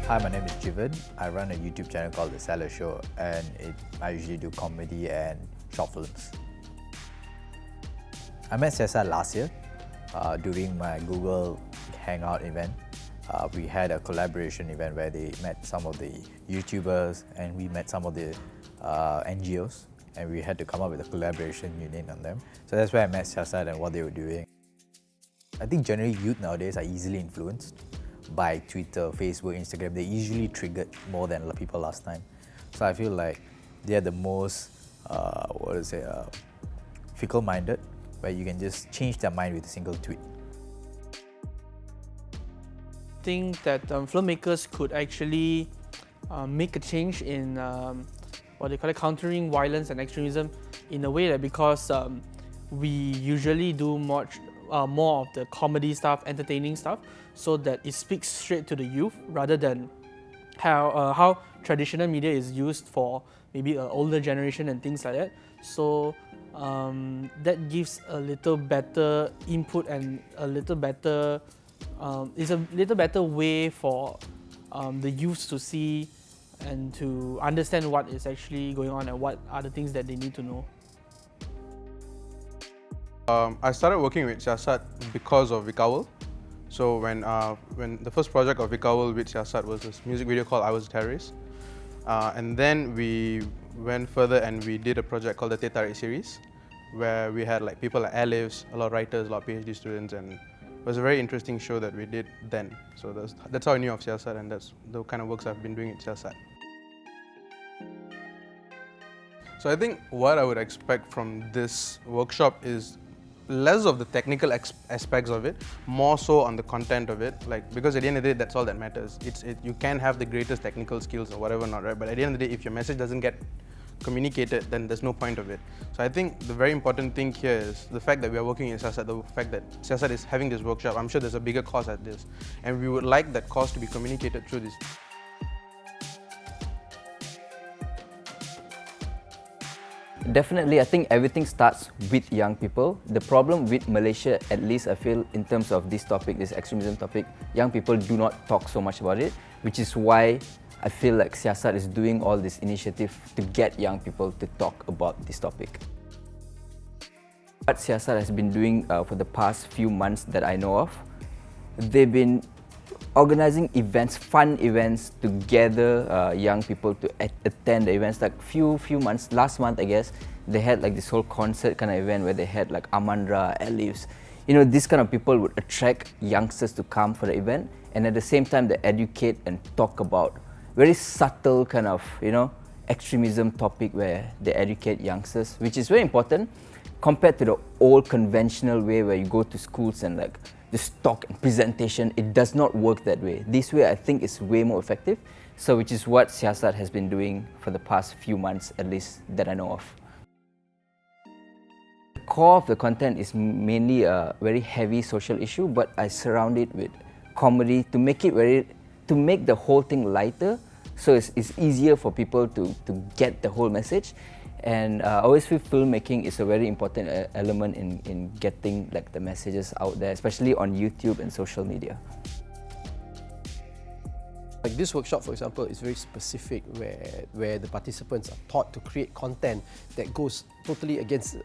Hi, my name is Jivan. I run a YouTube channel called The Seller Show, and I usually do comedy and short films. I met SEARCCT last year during my Google Hangout event. We had a collaboration event where they met some of the YouTubers and we met some of the NGOs, and we had to come up with a collaboration unit on them. So that's where I met SEARCCT and what they were doing. I think generally youth nowadays are easily influenced by Twitter, Facebook, Instagram. They're usually triggered more than people last time. So I feel like they're the most, fickle-minded, where you can just change their mind with a single tweet. I think that filmmakers could actually make a change in what they call it, countering violence and extremism, in a way that because we usually do more of the comedy stuff, entertaining stuff, so that it speaks straight to the youth rather than how traditional media is used for maybe an older generation and things like that. So that gives a little better input and a little better is a little better way for the youths to see and to understand what is actually going on and what are the things that they need to know. I started working with SEARCCT because of Vikawal. So when the first project of Vikawal with SEARCCT was this music video called I Was a Terrorist. And then we went further and we did a project called the Teh Tarik series, where we had like people like Alifs, a lot of writers, a lot of PhD students, and it was a very interesting show that we did then. So that's how I knew of SEARCCT, and that's the kind of works I've been doing at SEARCCT. So I think what I would expect from this workshop is less of the technical aspects of it, more so on the content of it. Like, because at the end of the day, that's all that matters. You can have the greatest technical skills or whatever not, right? But at the end of the day, if your message doesn't get communicated, then there's no point of it. So I think the very important thing here is the fact that we are working in SEARCCT, the fact that SEARCCT is having this workshop. I'm sure there's a bigger cause at this, and we would like that cause to be communicated through this. Definitely, I think everything starts with young people. The problem with Malaysia, at least I feel, in terms of this topic, this extremism topic, young people do not talk so much about it, which is why I feel like SEARCCT is doing all this initiative to get young people to talk about this topic. What SEARCCT has been doing for the past few months that I know of, they've been organizing events, fun events, to gather young people to attend the events. Like few months, last month I guess, they had like this whole concert kind of event where they had like Aman, Alifs. You know, these kind of people would attract youngsters to come for the event, and at the same time they educate and talk about very subtle kind of, you know, extremism topic where they educate youngsters, which is very important compared to the old conventional way where you go to schools and like this talk and presentation. It does not work that way. This way I think is way more effective. So which is what SEARCCT has been doing for the past few months, at least that I know of. The core of the content is mainly a very heavy social issue, but I surround it with comedy to make the whole thing lighter, so it's easier for people to get the whole message. And I always feel filmmaking is a very important element in getting like the messages out there, especially on YouTube and social media. Like this workshop, for example, is very specific, where the participants are taught to create content that goes totally against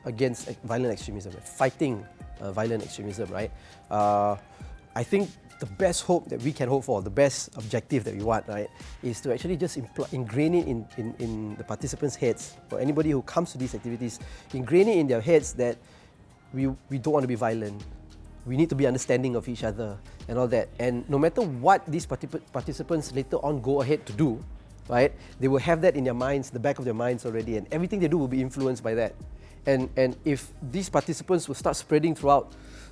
violent extremism, fighting violent extremism, right? I think the best hope that we can hope for, the best objective that we want, right, is to actually just ingrain it in the participants' heads, or anybody who comes to these activities, ingrain it in their heads that we don't want to be violent. We need to be understanding of each other and all that. And no matter what these participants later on go ahead to do, right, they will have that in their minds, the back of their minds already, and everything they do will be influenced by that. And if these participants will start spreading throughout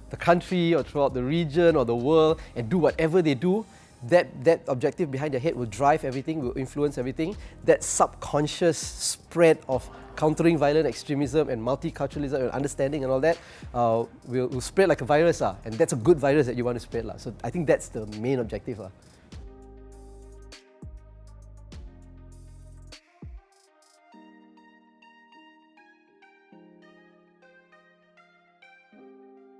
the country or throughout the region or the world and do whatever they do, that objective behind their head will drive everything, will influence everything. That subconscious spread of countering violent extremism and multiculturalism and understanding and all that will spread like a virus, and that's a good virus that you want to spread. So I think that's the main objective.